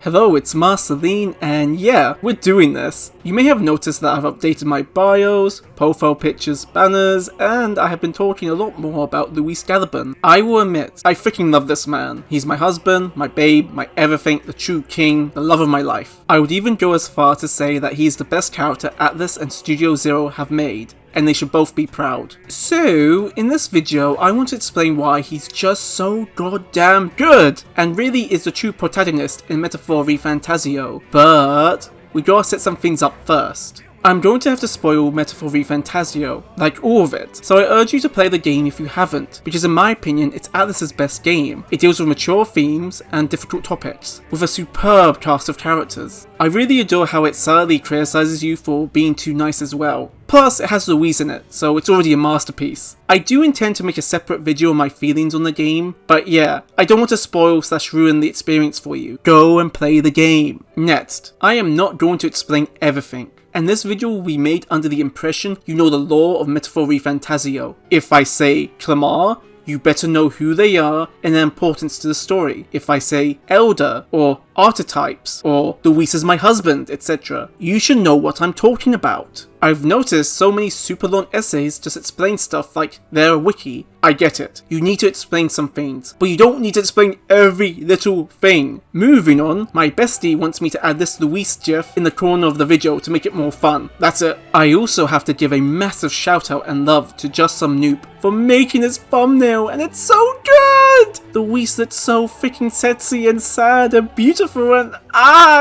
Hello, it's Marceline, and yeah, we're doing this. You may have noticed that I've updated my bios, profile pictures, banners, and I have been talking a lot more about LOUIS GUIABERN. I will admit, I freaking love this man. He's my husband, my babe, my everything, the true king, the love of my life. I would even go as far to say that he is the best character Atlus and Studio Zero have made, and they should both be proud. So, in this video, I want to explain why he's just so goddamn good, and really is the true protagonist in metaphor Refantazio. But we gotta set some things up first. I'm going to have to spoil Metaphor Refantazio, like all of it, so I urge you to play the game if you haven't, because in my opinion it's Atlus's best game. It deals with mature themes and difficult topics, with a superb cast of characters. I really adore how it sadly criticizes you for being too nice as well. Plus, it has LOUIS in it, so it's already a masterpiece. I do intend to make a separate video on my feelings on the game, but yeah, I don't want to spoil / ruin the experience for you. Go and play the game. Next, I am not going to explain everything, and this video will be made under the impression you know the lore of Metaphor Refantazio. If I say Clamar, you better know who they are and their importance to the story. If I say Elder, or Archetypes, or LOUIS is my husband, etc., you should know what I'm talking about. I've noticed so many super long essays just explain stuff like they're a wiki. I get it, you need to explain some things, but you don't need to explain every little thing. Moving on, my bestie wants me to add this LOUIS gif in the corner of the video to make it more fun. That's it. I also have to give a massive shout out and love to Just Some Noob for making this thumbnail, and it's so good! LOUIS looks so freaking sexy and sad and beautiful, and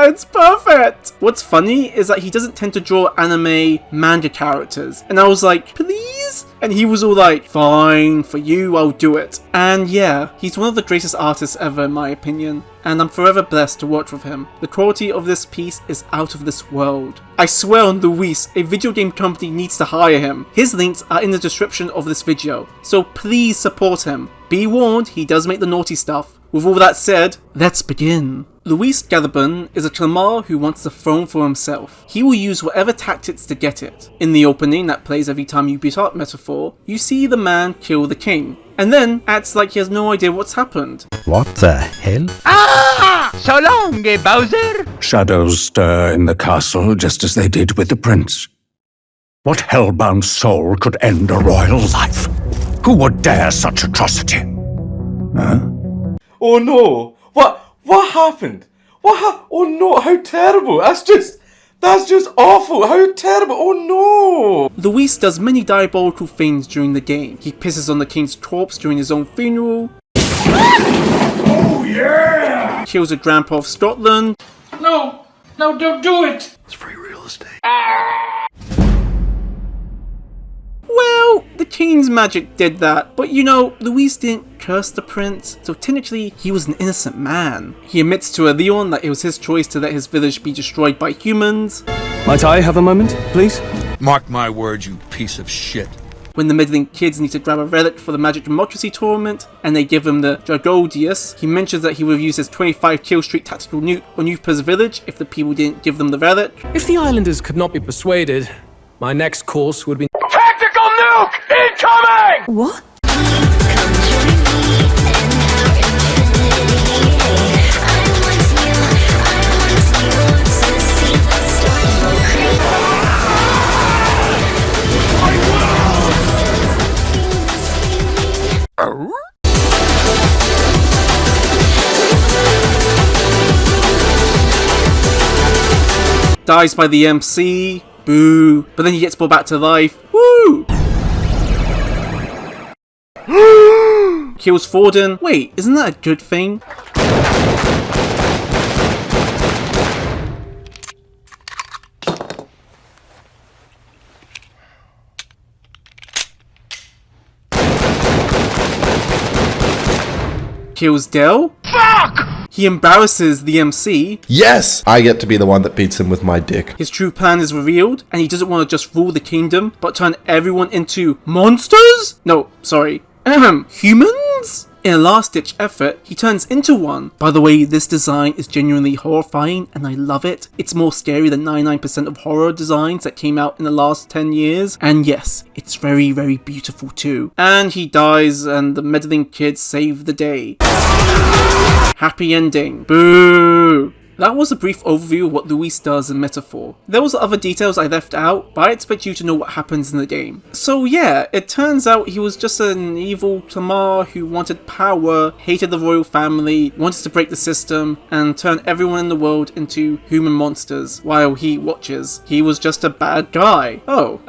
it's perfect! What's funny is that he doesn't tend to draw anime manga characters, and I was like, please? And he was all like, fine, for you I'll do it. And yeah, he's one of the greatest artists ever in my opinion, and I'm forever blessed to work with him. The quality of this piece is out of this world. I swear on LOUIS, a video game company needs to hire him. His links are in the description of this video, so please support him. Be warned, he does make the naughty stuff. With all that said, let's begin. LOUIS GUIABERN is a Clamar who wants the throne for himself. He will use whatever tactics to get it. In the opening that plays every time you beat up Metaphor, you see the man kill the king, and then acts like he has no idea what's happened. What the hell? Ah! So long, Bowser! Shadows stir in the castle just as they did with the prince. What hellbound soul could end a royal life? Who would dare such atrocity? Huh? Oh no! What happened? Oh no, how terrible! That's just awful! How terrible! Oh no! LOUIS does many diabolical things during the game. He pisses on the king's corpse during his own funeral. Oh yeah! Kills a grandpa of Scotland. No, don't do it! It's free real estate. Well, the king's magic did that, but you know, LOUIS didn't curse the prince, so technically he was an innocent man. He admits to Leon that it was his choice to let his village be destroyed by humans. Might I have a moment, please? Mark my words, you piece of shit. When the meddling kids need to grab a relic for the Magic Democracy tournament, and they give him the Dragodius, he mentions that he would have used his 25 kill streak tactical nuke on Upa's village if the people didn't give them the relic. If the islanders could not be persuaded, my next course would be... Tactical nuke incoming! What? Dies by the MC. Boo. But then he gets brought back to life. Woo! Kills Forden. Wait, isn't that a good thing? Kills Dell. Fuck! He embarrasses the MC. Yes! I get to be the one that beats him with my dick. His true plan is revealed, and he doesn't want to just rule the kingdom, but turn everyone into monsters? No, sorry. Humans? In a last-ditch effort, he turns into one. By the way, this design is genuinely horrifying, and I love it. It's more scary than 99% of horror designs that came out in the last 10 years. And yes, it's very, very beautiful too. And he dies, and the meddling kids save the day. Happy ending. Boo! That was a brief overview of what Louis does in Metaphor. There was other details I left out, but I expect you to know what happens in the game. So yeah, it turns out he was just an evil Clamar who wanted power, hated the royal family, wanted to break the system, and turn everyone in the world into human monsters while he watches. He was just a bad guy. Oh,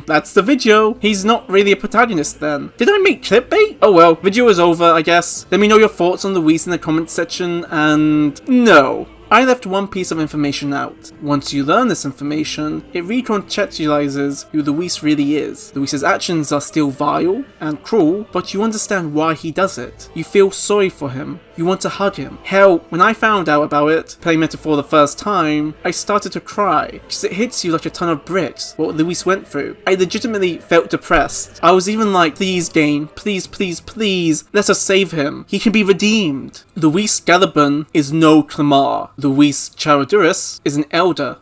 that's the video. He's not really a protagonist then. Did I make clickbait? Oh well, video is over, I guess. Let me know your thoughts on Louis in the comments section, and no. I left one piece of information out. Once you learn this information, it recontextualizes who Louis really is. Louis's actions are still vile and cruel, but you understand why he does it. You feel sorry for him. You want to hug him. Hell, when I found out about it, playing Metaphor the first time, I started to cry, because it hits you like a ton of bricks, what Louis went through. I legitimately felt depressed. I was even like, please game, please, please, please, let us save him. He can be redeemed. Louis Guiabern is no Clamar. Louis Charaduris is an elder.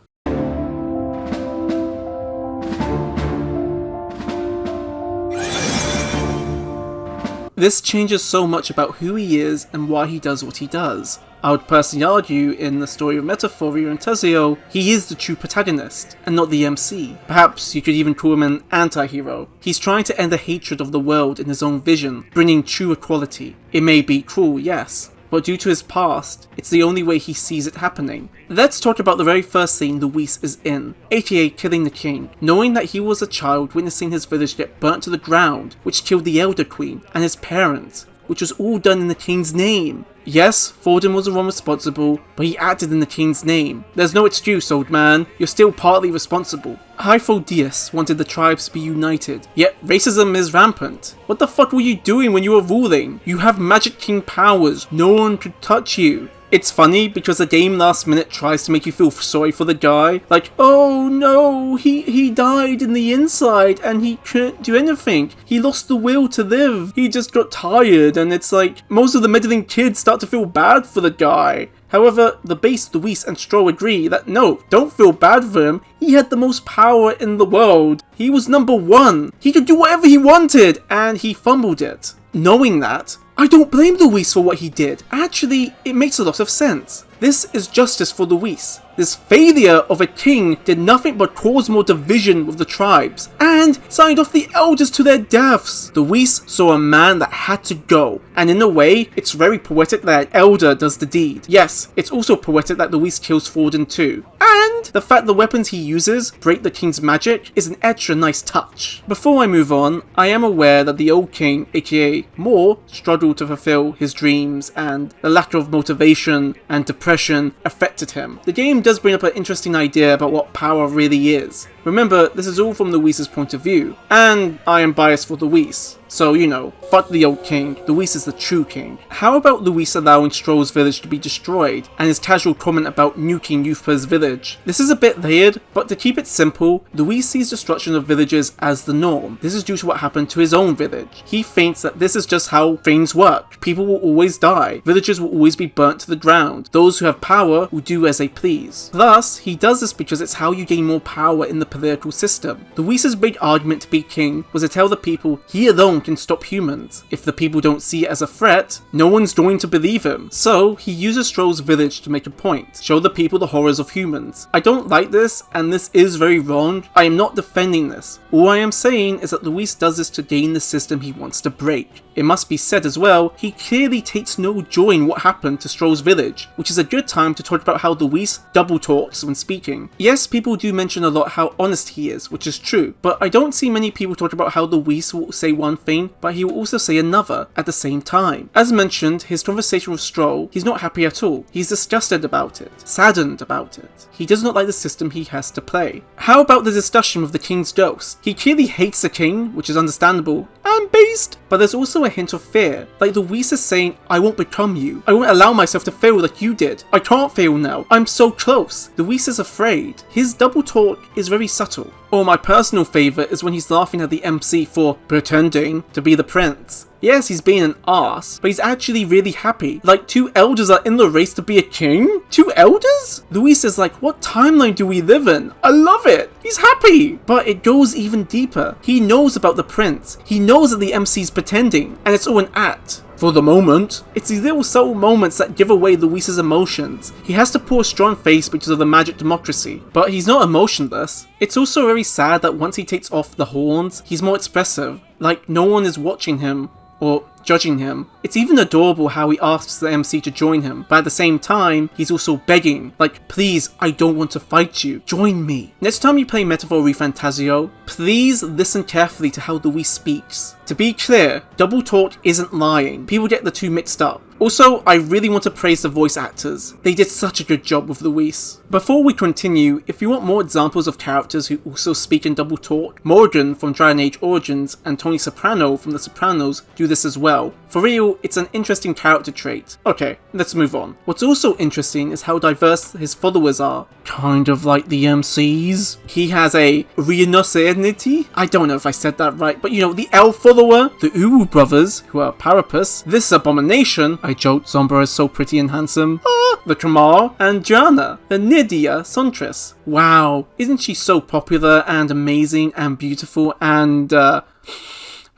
This changes so much about who he is and why he does what he does. I would personally argue in the story of Metaphor Refantazio, he is the true protagonist, and not the MC. Perhaps you could even call him an anti-hero. He's trying to end the hatred of the world in his own vision, bringing true equality. It may be cruel, yes, but due to his past, it's the only way he sees it happening. Let's talk about the very first scene Louis is in, aka killing the king, knowing that he was a child witnessing his village get burnt to the ground, which killed the Elder Queen and his parents, which was all done in the king's name. Yes, Forden was the one responsible, but he acted in the king's name. There's no excuse, old man. You're still partly responsible. Hyphodius wanted the tribes to be united, yet racism is rampant. What the fuck were you doing when you were ruling? You have Magic King powers. No one could touch you. It's funny because the game last minute tries to make you feel sorry for the guy. Like, oh no, he died in the inside and he couldn't do anything. He lost the will to live. He just got tired, and it's like most of the meddling kids start to feel bad for the guy. However, the base Louis and Stroll agree that no, don't feel bad for him. He had the most power in the world. He was number one. He could do whatever he wanted, and he fumbled it. Knowing that, I don't blame Louis for what he did. Actually, it makes a lot of sense. This is justice for Louis. This failure of a king did nothing but cause more division with the tribes, and signed off the elders to their deaths. Louis saw a man that had to go, and in a way, it's very poetic that an elder does the deed. Yes, it's also poetic that Louis kills Forden too. And the fact the weapons he uses break the king's magic is an extra nice touch. Before I move on, I am aware that the old king, aka Moore, struggled to fulfill his dreams, and the lack of motivation and depression affected him. The game does bring up an interesting idea about what power really is. Remember, this is all from Louis's point of view, and I am biased for Louis. So, you know, fuck the old king, Louis is the true king. How about Louis allowing Stroll's village to be destroyed, and his casual comment about nuking Youthpa's village? This is a bit layered, but to keep it simple, Louis sees destruction of villages as the norm. This is due to what happened to his own village. He thinks that this is just how things work. People will always die. Villages will always be burnt to the ground. Those who have power will do as they please. Plus, he does this because it's how you gain more power in the political system. Louis's big argument to be king was to tell the people he alone can stop humans. If the people don't see it as a threat, no one's going to believe him. So he uses Stroll's village to make a point, show the people the horrors of humans. I don't like this, and this is very wrong. I am not defending this. All I am saying is that Louis does this to gain the system he wants to break. It must be said as well, he clearly takes no joy in what happened to Stroll's village, which is a good time to talk about how Louis double talks when speaking. Yes, people do mention a lot how honest he is, which is true, but I don't see many people talk about how Louis will say one thing, but he will also say another at the same time. As mentioned, his conversation with Stroll, he's not happy at all. He's disgusted about it, saddened about it. He does not like the system he has to play. How about the discussion with the king's ghost? He clearly hates the king, which is understandable and based, but there's also a hint of fear. Like Louis is saying, I won't become you. I won't allow myself to fail like you did. I can't fail now. I'm so close. Louis is afraid. His double talk is very subtle. Or my personal favourite is when he's laughing at the MC for pretending to be the prince. Yes, he's being an arse, but he's actually really happy. Like, 2 elders are in the race to be a king? 2 elders? Louis is like, what timeline do we live in? I love it! He's happy! But it goes even deeper. He knows about the prince. He knows that the MC's pretending, and it's all an act. for the moment. It's these little subtle moments that give away Louis's emotions. He has to pull a strong face because of the magic democracy, but he's not emotionless. It's also very sad that once he takes off the horns, he's more expressive, like no one is watching him or judging him. It's even adorable how he asks the MC to join him, but at the same time, he's also begging, like, please, I don't want to fight you, join me. Next time you play Metaphor Refantazio, please listen carefully to how Louis speaks. To be clear, double talk isn't lying. People get the two mixed up. Also, I really want to praise the voice actors. They did such a good job with Louis. Before we continue, if you want more examples of characters who also speak in double talk, Morgan from Dragon Age Origins and Tony Soprano from The Sopranos do this as well. For real, it's an interesting character trait. Okay, let's move on. What's also interesting is how diverse his followers are. Kind of like the MCs. He has a rhinoceronity? I don't know if I said that right, but you know, the L follower, the Uwu brothers, who are Parapus, this abomination, I joked Zombra is so pretty and handsome, the Kamar, and Jana, the Nydia Sontris. Wow, isn't she so popular and amazing and beautiful and,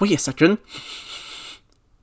wait a second.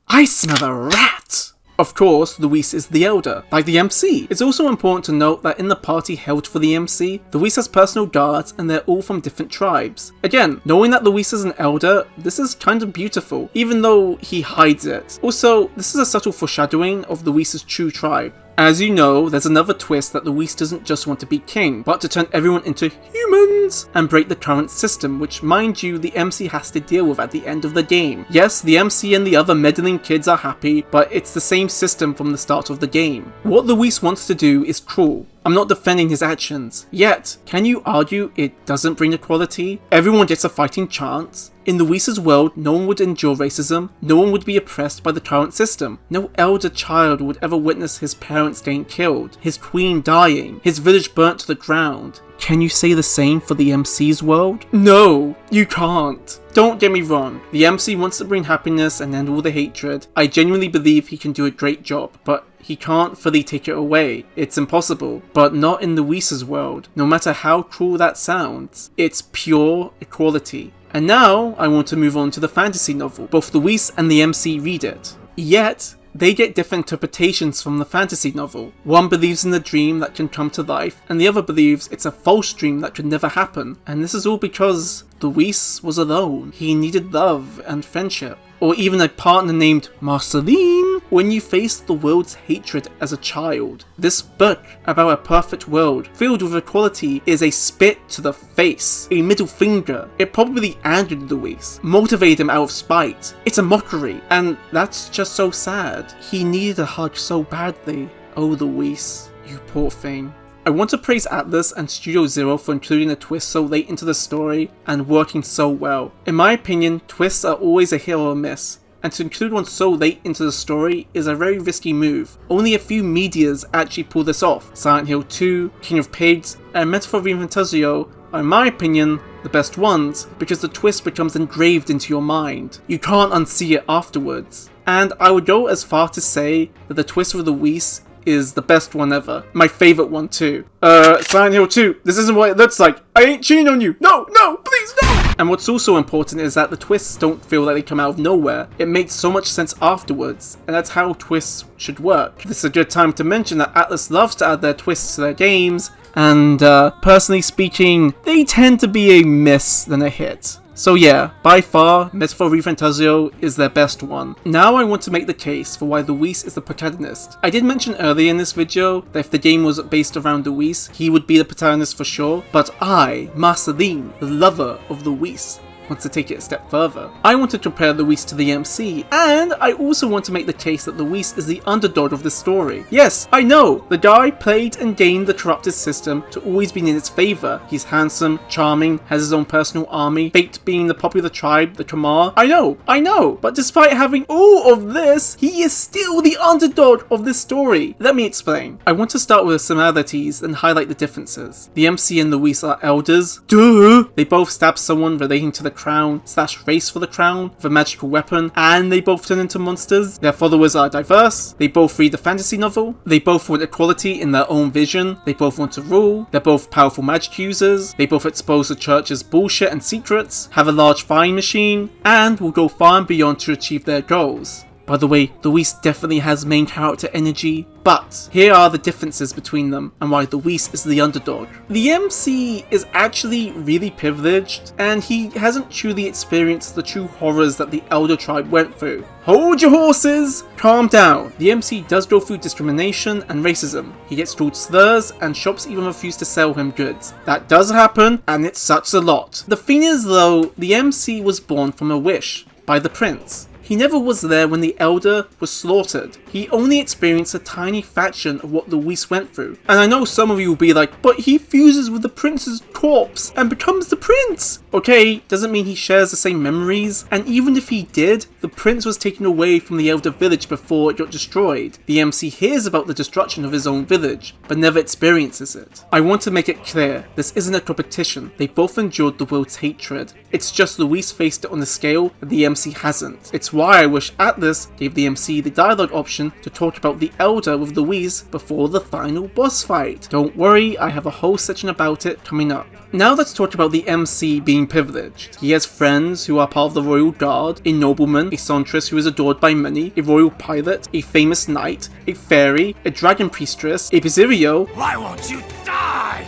I smell a rat! Of course, Louis is the elder, like the MC. It's also important to note that in the party held for the MC, Louis has personal guards and they're all from different tribes. Again, knowing that Louis is an elder, this is kind of beautiful, even though he hides it. Also, this is a subtle foreshadowing of Louis's true tribe. As you know, there's another twist that Louis doesn't just want to be king, but to turn everyone into humans and break the current system, which mind you, the MC has to deal with at the end of the game. Yes, the MC and the other meddling kids are happy, but it's the same system from the start of the game. What Louis wants to do is cruel. I'm not defending his actions. Yet, can you argue it doesn't bring equality? Everyone gets a fighting chance. In Louis's world, no one would endure racism, no one would be oppressed by the current system. No elder child would ever witness his parents getting killed, his queen dying, his village burnt to the ground. Can you say the same for the MC's world? No, you can't. Don't get me wrong, the MC wants to bring happiness and end all the hatred. I genuinely believe he can do a great job, but he can't fully take it away. It's impossible, but not in Louis's world. No matter how cruel that sounds, it's pure equality. And now, I want to move on to the fantasy novel. Both Louis and the MC read it. Yet, they get different interpretations from the fantasy novel. One believes in a dream that can come to life, and the other believes it's a false dream that could never happen. And this is all because Louis was alone. He needed love and friendship. Or even a partner named Marceline. When you face the world's hatred as a child, this book about a perfect world filled with equality is a spit to the face, a middle finger. It probably angered Louis, motivated him out of spite. It's a mockery, and that's just so sad. He needed a hug so badly. Oh Louis, you poor thing. I want to praise Atlus and Studio Zero for including a twist so late into the story and working so well. In my opinion, twists are always a hit or a miss, and to include one so late into the story is a very risky move. Only a few medias actually pull this off. Silent Hill 2, King of Pigs, and Metaphor Refantazio are in my opinion the best ones because the twist becomes engraved into your mind. You can't unsee it afterwards. And I would go as far to say that the twist with Louis is the best one ever. My favorite one too. Silent Hill 2, this isn't what it looks like. I ain't cheating on you. No, please no! And what's also important is that the twists don't feel like they come out of nowhere. It makes so much sense afterwards, and that's how twists should work. This is a good time to mention that Atlus loves to add their twists to their games, and personally speaking, they tend to be a miss than a hit. So yeah, by far, Metaphor Refantazio is their best one. Now I want to make the case for why Louis is the protagonist. I did mention earlier in this video that if the game was based around Louis, he would be the protagonist for sure, but I, Marceline, the lover of Louis, wants to take it a step further. I want to compare Louis to the MC, and I also want to make the case that Louis is the underdog of this story. Yes, I know, the guy played and gained the corrupted system to always be in its favour. He's handsome, charming, has his own personal army, faked being the popular tribe, the Kamar. I know, but despite having all of this, he is still the underdog of this story. Let me explain. I want to start with the similarities and highlight the differences. The MC and Louis are elders. Duh! They both stab someone relating to the crown / race for the crown with a magical weapon, and they both turn into monsters. Their followers are diverse. They both read the fantasy novel. They both want equality in their own vision. They both want to rule. They're both powerful magic users. They both expose the church's bullshit and secrets, have a large flying machine, and will go far and beyond to achieve their goals. By the way, Luis definitely has main character energy, but here are the differences between them and why Luis is the underdog. The MC is actually really privileged, and he hasn't truly experienced the true horrors that the Elder Tribe went through. Hold your horses! Calm down. The MC does go through discrimination and racism. He gets called slurs, and shops even refuse to sell him goods. That does happen, and it sucks a lot. The thing is though, the MC was born from a wish by the prince. He never was there when the Elder was slaughtered. He only experienced a tiny fraction of what Luis went through. And I know some of you will be like, but he fuses with the prince's corpse and becomes the prince! Okay, doesn't mean he shares the same memories, and even if he did, the prince was taken away from the Elder village before it got destroyed. The MC hears about the destruction of his own village, but never experiences it. I want to make it clear, this isn't a competition. They both endured the world's hatred. It's just Luis faced it on a scale that the MC hasn't. It's why I wish Atlus gave the MC the dialogue option to talk about the Elder with Luis before the final boss fight. Don't worry, I have a whole section about it coming up. Now let's talk about the MC being privileged. He has friends who are part of the royal guard, a nobleman, a songstress who is adored by many, a royal pilot, a famous knight, a fairy, a dragon priestess, a Bazirio. Why won't you die?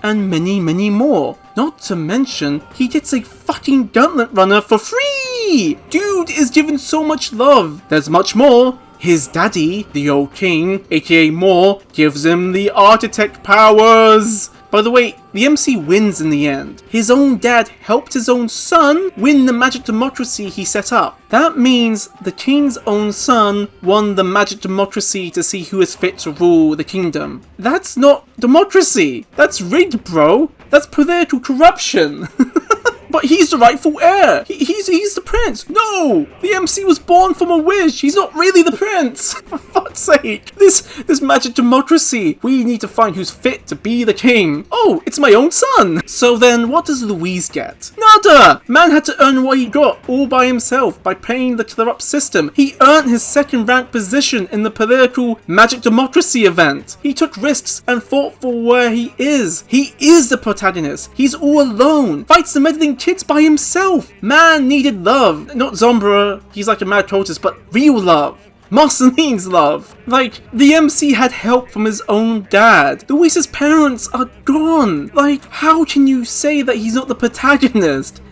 And many more. Not to mention, he gets a fucking gauntlet runner for free! Dude is given so much love. There's much more. His daddy, the old king, aka Moore, gives him the architect powers. By the way, the MC wins in the end. His own dad helped his own son win the magic democracy he set up. That means the king's own son won the magic democracy to see who is fit to rule the kingdom. That's not democracy. That's rigged, bro. That's political corruption. But he's the rightful heir. He's the prince. No! The MC was born from a wish. He's not really the prince. For fuck's sake. This magic democracy. We need to find who's fit to be the king. Oh, it's my own son. So then, what does Luis get? Nada! Man had to earn what he got all by himself by playing the corrupt system. He earned his second rank position in the political magic democracy event. He took risks and fought for where he is. He is the protagonist. He's all alone. Fights the meddling kids by himself. Man needed love. Not Zombra, he's like a mad tortoise, but real love. Marceline's love. Like, the MC had help from his own dad. Luis's parents are gone. Like, how can you say that he's not the protagonist?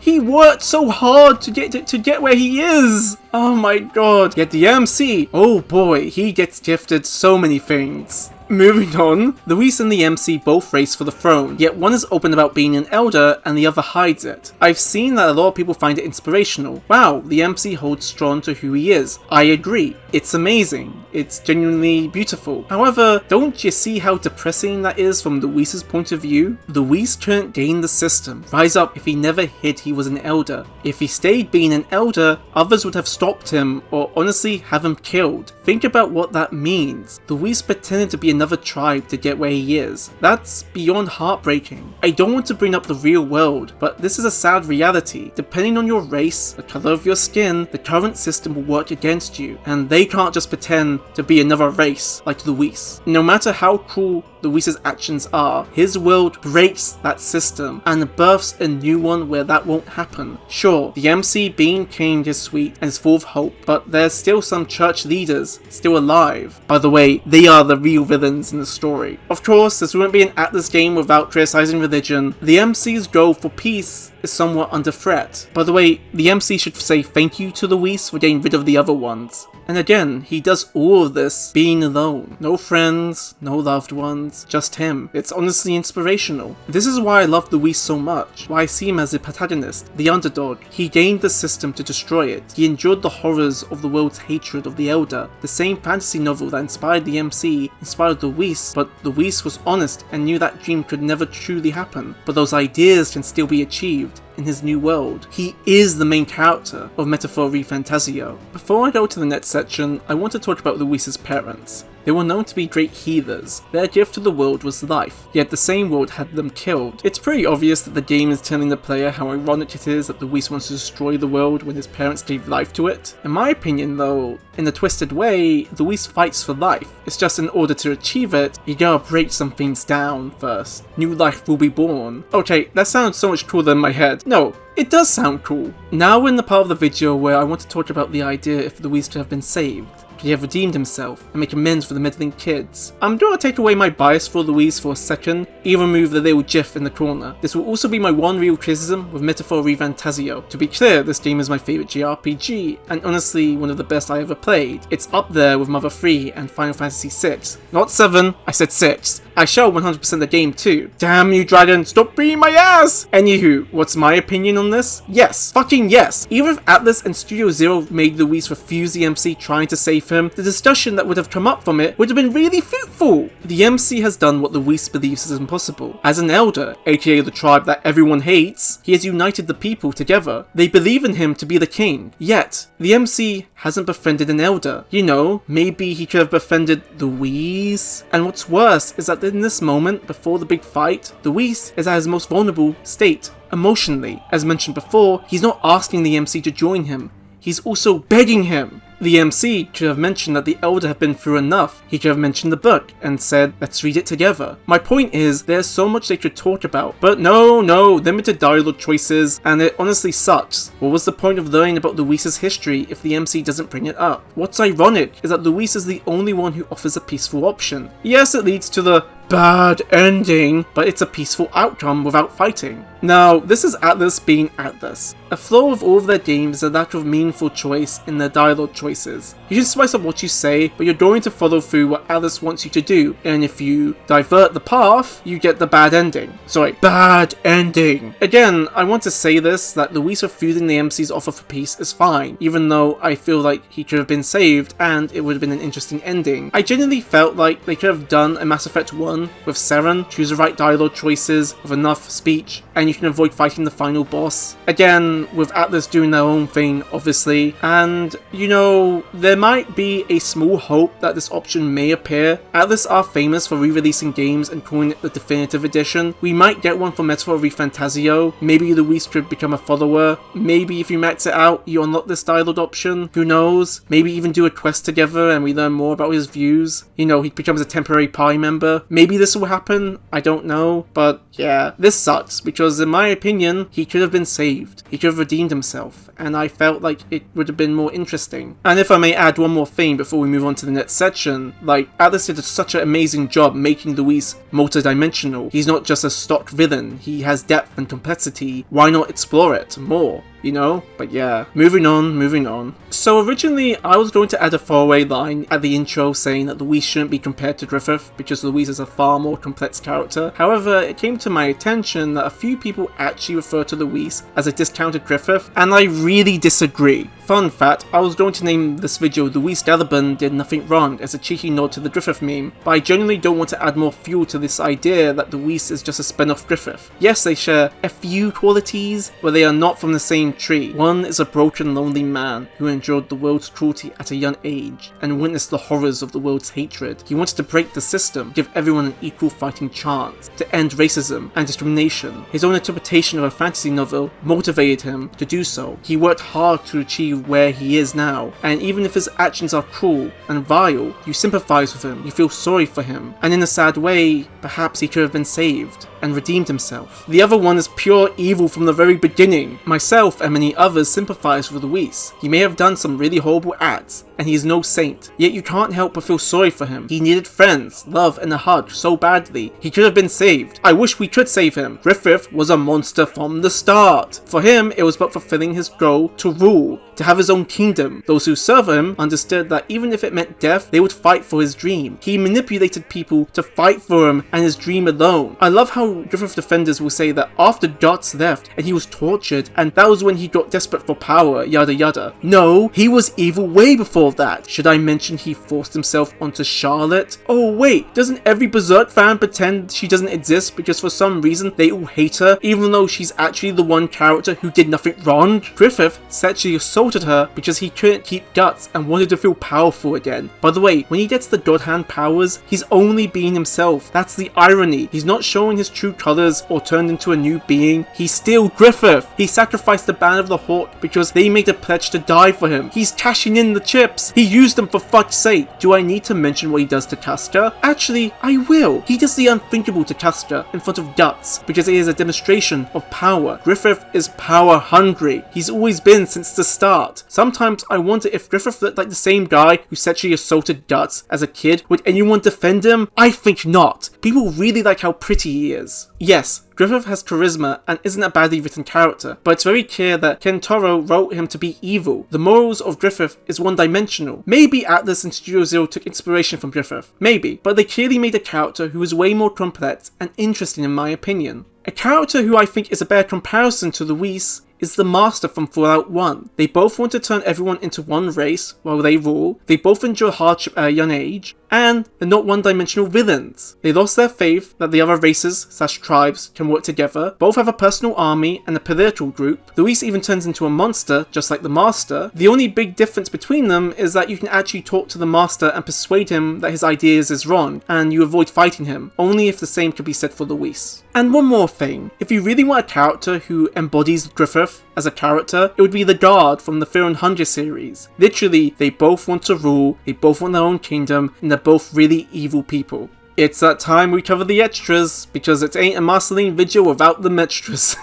He worked so hard to get where he is. Oh my god. Yet the MC, oh boy, he gets gifted so many things. Moving on, Luis and the MC both race for the throne, yet one is open about being an elder and the other hides it. I've seen that a lot of people find it inspirational. Wow, the MC holds strong to who he is. I agree. It's amazing. It's genuinely beautiful. However, don't you see how depressing that is from Luis's point of view? Luis couldn't gain the system, rise up if he never hid he was an elder. If he stayed being an elder, others would have stopped him or honestly have him killed. Think about what that means. Luis pretended to be another tribe to get where he is. That's beyond heartbreaking. I don't want to bring up the real world, but this is a sad reality. Depending on your race, the color of your skin, the current system will work against you, and they can't just pretend to be another race like Luis. No matter how cruel Luis's actions are, his world breaks that system and births a new one where that won't happen. Sure, the MC being king is sweet and is full of hope, but there's still some church leaders still alive. By the way, they are the real villains in the story. Of course, this wouldn't be an Atlus game without criticizing religion. The MC's goal for peace is somewhat under threat. By the way, the MC should say thank you to Luis for getting rid of the other ones. And again, he does all of this being alone. No friends, no loved ones, just him. It's honestly inspirational. This is why I love Luis so much, why I see him as the protagonist, the underdog. He gained the system to destroy it. He endured the horrors of the world's hatred of the Elder. The same fantasy novel that inspired the MC inspired Luis, but Luis was honest and knew that dream could never truly happen. But those ideas can still be achieved in his new world. He is the main character of Metaphor Refantazio. Before I go to the next section, I want to talk about Luis's parents. They were known to be great healers. Their gift to the world was life, yet the same world had them killed. It's pretty obvious that the game is telling the player how ironic it is that Louis wants to destroy the world when his parents gave life to it. In my opinion though, in a twisted way, Louis fights for life. It's just in order to achieve it, you gotta break some things down first. New life will be born. Okay, that sounds so much cooler in my head. No, it does sound cool. Now we're in the part of the video where I want to talk about the idea if Louis could have been saved. Could he have redeemed himself and make amends for the meddling kids? I'm gonna take away my bias for Louis for a second, even remove the little gif in the corner. This will also be my one real criticism with Metaphor Refantazio. To be clear, this game is my favourite JRPG, and honestly one of the best I ever played. It's up there with Mother 3 and Final Fantasy 6. Not 7, I said 6. I shall 100% the game too. Damn you, dragon, stop being my ass! Anywho, what's my opinion on this? Yes, fucking yes. Even if Atlus and Studio Zero made Louis refuse the MC trying to save him, the discussion that would have come up from it would have been really fruitful. The MC has done what Louis believes is impossible. As an elder, aka the tribe that everyone hates, he has united the people together. They believe in him to be the king. Yet, the MC hasn't befriended an elder. You know, maybe he could have befriended Louis? And what's worse is that in this moment, before the big fight, Louis is at his most vulnerable state, emotionally. As mentioned before, he's not asking the MC to join him, he's also begging him. The MC could have mentioned that the elder had been through enough. He could have mentioned the book and said, let's read it together. My point is, there's so much they could talk about, but no, limited dialogue choices, and it honestly sucks. What was the point of learning about Louis's history if the MC doesn't bring it up? What's ironic is that Louis is the only one who offers a peaceful option. Yes, it leads to the bad ending, but it's a peaceful outcome without fighting. Now, this is Atlus being Atlus. A flaw of all of their games is a lack of meaningful choice in their dialogue choices. You can spice up what you say, but you're going to follow through what Atlus wants you to do, and if you divert the path, you get the bad ending. Sorry, bad ending. Again, I want to say this, that Louis refusing the MC's offer for peace is fine, even though I feel like he could have been saved and it would have been an interesting ending. I genuinely felt like they could have done a Mass Effect 1 with Seren, choose the right dialogue choices with enough speech, and you can avoid fighting the final boss. Again, with Atlus doing their own thing, obviously, and you know, there might be a small hope that this option may appear. Atlus are famous for re-releasing games and calling it the definitive edition. We might get one for Metaphor Refantazio. Maybe Louis could become a follower. Maybe if you max it out, you unlock this dialogue option. Who knows? Maybe even do a quest together and we learn more about his views. You know, he becomes a temporary party member. Maybe this will happen, I don't know, but yeah, this sucks because in my opinion, he could have been saved. He could have redeemed himself, and I felt like it would have been more interesting. And if I may add one more thing before we move on to the next section, like, Atlus did such an amazing job making Louis multi-dimensional. He's not just a stock villain, he has depth and complexity. Why not explore it more? You know? But yeah, moving on. So originally, I was going to add a throwaway line at the intro saying that Louis shouldn't be compared to Griffith because Louis is a far more complex character. However, it came to my attention that a few people actually refer to Louis as a discounted Griffith, and I really disagree. Fun fact, I was going to name this video Louis Guiabern did nothing wrong as a cheeky nod to the Griffith meme, but I genuinely don't want to add more fuel to this idea that Louis is just a spin-off Griffith. Yes, they share a few qualities, but they are not from the same tree. One is a broken, lonely man who endured the world's cruelty at a young age and witnessed the horrors of the world's hatred. He wanted to break the system, give everyone an equal fighting chance, to end racism and discrimination. His own interpretation of a fantasy novel motivated him to do so. He worked hard to achieve where he is now, and even if his actions are cruel and vile, you sympathize with him, you feel sorry for him, and in a sad way, perhaps he could have been saved and redeemed himself. The other one is pure evil from the very beginning. Myself and many others sympathize with Louis. He may have done some really horrible acts, and he is no saint, yet you can't help but feel sorry for him. He needed friends, love, and a hug so badly. He could have been saved. I wish we could save him. Griffith was a monster from the start. For him, it was about fulfilling his goal to rule, to have his own kingdom. Those who serve him understood that even if it meant death, they would fight for his dream. He manipulated people to fight for him and his dream alone. I love how Griffith defenders will say that after Dots left and he was tortured and that was when he got desperate for power, yada yada. No, he was evil way before all that, should I mention he forced himself onto Charlotte? Oh wait, doesn't every Berserk fan pretend she doesn't exist because for some reason they all hate her, even though she's actually the one character who did nothing wrong? Griffith sexually assaulted her because he couldn't keep guts and wanted to feel powerful again. By the way, when he gets the God Hand powers, he's only being himself. That's the irony. He's not showing his true colors or turned into a new being. He's still Griffith. He sacrificed the Band of the Hawk because they made a pledge to die for him. He's cashing in the chips. He used them for fuck's sake. Do I need to mention what he does to Casca? Actually, I will. He does the unthinkable to Casca in front of Guts because it is a demonstration of power. Griffith is power hungry. He's always been since the start. Sometimes I wonder if Griffith looked like the same guy who sexually assaulted Guts as a kid. Would anyone defend him? I think not. People really like how pretty he is. Yes, Griffith has charisma and isn't a badly written character, but it's very clear that Kentaro wrote him to be evil. The morals of Griffith is one-dimensional. Maybe Atlus and Studio Zero took inspiration from Griffith. Maybe, but they clearly made a character who is way more complex and interesting in my opinion. A character who I think is a better comparison to Luis is the Master from Fallout 1. They both want to turn everyone into one race while they rule, they both endure hardship at a young age, and they're not one-dimensional villains. They lost their faith that the other races/tribes can work together, both have a personal army and a political group. Luis even turns into a monster, just like the Master. The only big difference between them is that you can actually talk to the Master and persuade him that his ideas is wrong, and you avoid fighting him, only if the same could be said for Luis. And one more thing, if you really want a character who embodies Griffith as a character, it would be the Guard from the Fear and Hunger series. Literally, they both want to rule, they both want their own kingdom, and they're both really evil people. It's that time we cover the extras, because it ain't a Marceline video without the extras.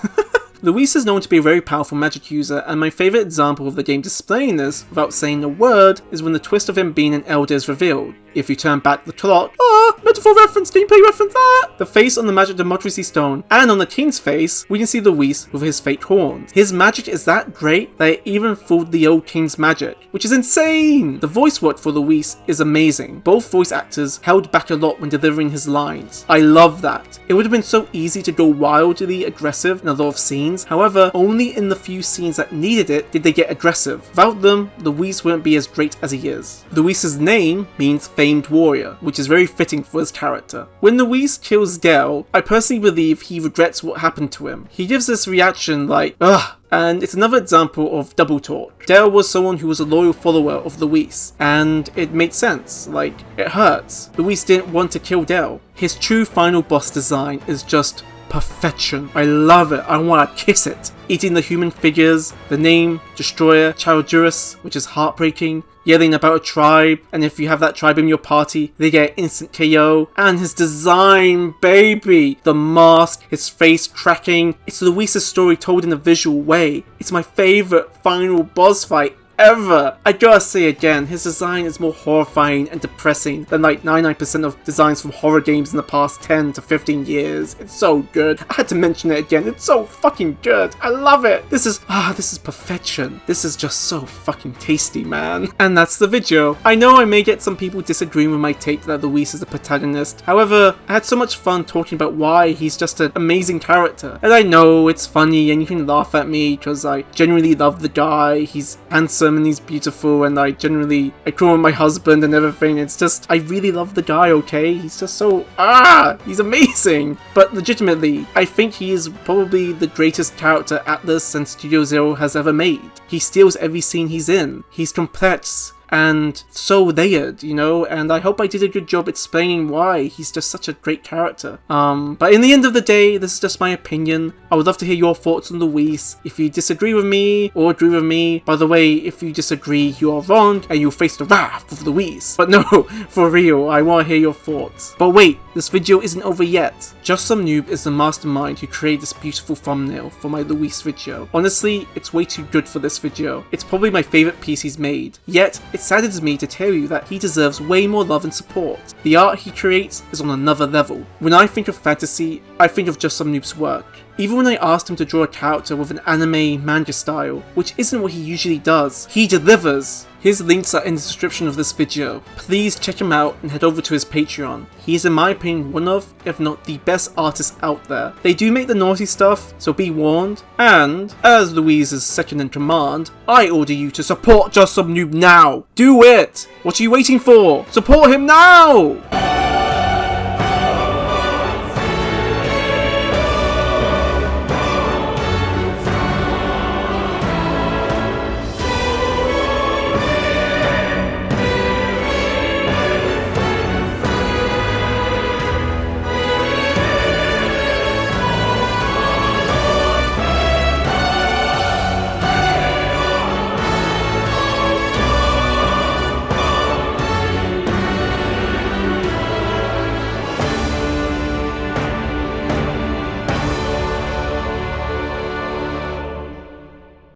Luis is known to be a very powerful magic user, and my favourite example of the game displaying this, without saying a word, is when the twist of him being an elder is revealed. If you turn back the clock, metaphor reference, gameplay reference, the face on the magic democracy stone, and on the king's face, we can see Luis with his fake horns. His magic is that great that it even fooled the old king's magic, which is insane! The voice work for Luis is amazing. Both voice actors held back a lot when delivering his lines. I love that. It would have been so easy to go wildly aggressive in a lot of scenes, however, only in the few scenes that needed it did they get aggressive. Without them, Luis wouldn't be as great as he is. Luis's name means famed warrior, which is very fitting for his character. When Luis kills Del, I personally believe he regrets what happened to him. He gives this reaction like, ugh. And it's another example of double talk. Del was someone who was a loyal follower of Luis, and it made sense, like, it hurts. Luis didn't want to kill Del. His true final boss design is just perfection. I love it. I want to kiss it. Eating the human figures, the name, Destroyer, Childurus, which is heartbreaking, yelling about a tribe, and if you have that tribe in your party, they get instant KO, and his design, baby! The mask, his face cracking, it's Luis's story told in a visual way. It's my favourite final boss fight ever. I gotta say again, his design is more horrifying and depressing than like 99% of designs from horror games in the past 10 to 15 years. It's so good. I had to mention it again. It's so fucking good. I love it. This is perfection. This is just so fucking tasty, man. And that's the video. I know I may get some people disagreeing with my take that Luis is the protagonist. However, I had so much fun talking about why he's just an amazing character. And I know it's funny and you can laugh at me because I genuinely love the guy. He's handsome and he's beautiful, and I call him my husband and everything. It's just, I really love the guy, okay? He's just so, he's amazing! But legitimately, I think he is probably the greatest character Atlus and Studio Zero has ever made. He steals every scene he's in. He's complex and so layered, you know, and I hope I did a good job explaining why he's just such a great character. But in the end of the day, this is just my opinion. I would love to hear your thoughts on Luis. If you disagree with me or agree with me, by the way, if you disagree, you are wrong and you'll face the wrath of Luis. But no, for real, I want to hear your thoughts. But wait, this video isn't over yet. Just Some Noob is the mastermind who created this beautiful thumbnail for my Luis video. Honestly, it's way too good for this video. It's probably my favourite piece he's made. Yet, it saddens me to tell you that he deserves way more love and support. The art he creates is on another level. When I think of fantasy, I think of Just Some Noob's work. Even when I asked him to draw a character with an anime manga style, which isn't what he usually does, he delivers. His links are in the description of this video. Please check him out and head over to his Patreon. He is in my opinion one of, if not the best artists out there. They do make the naughty stuff, so be warned. And, as Louise's second in command, I order you to support Just Some Noob now! Do it! What are you waiting for? Support him now!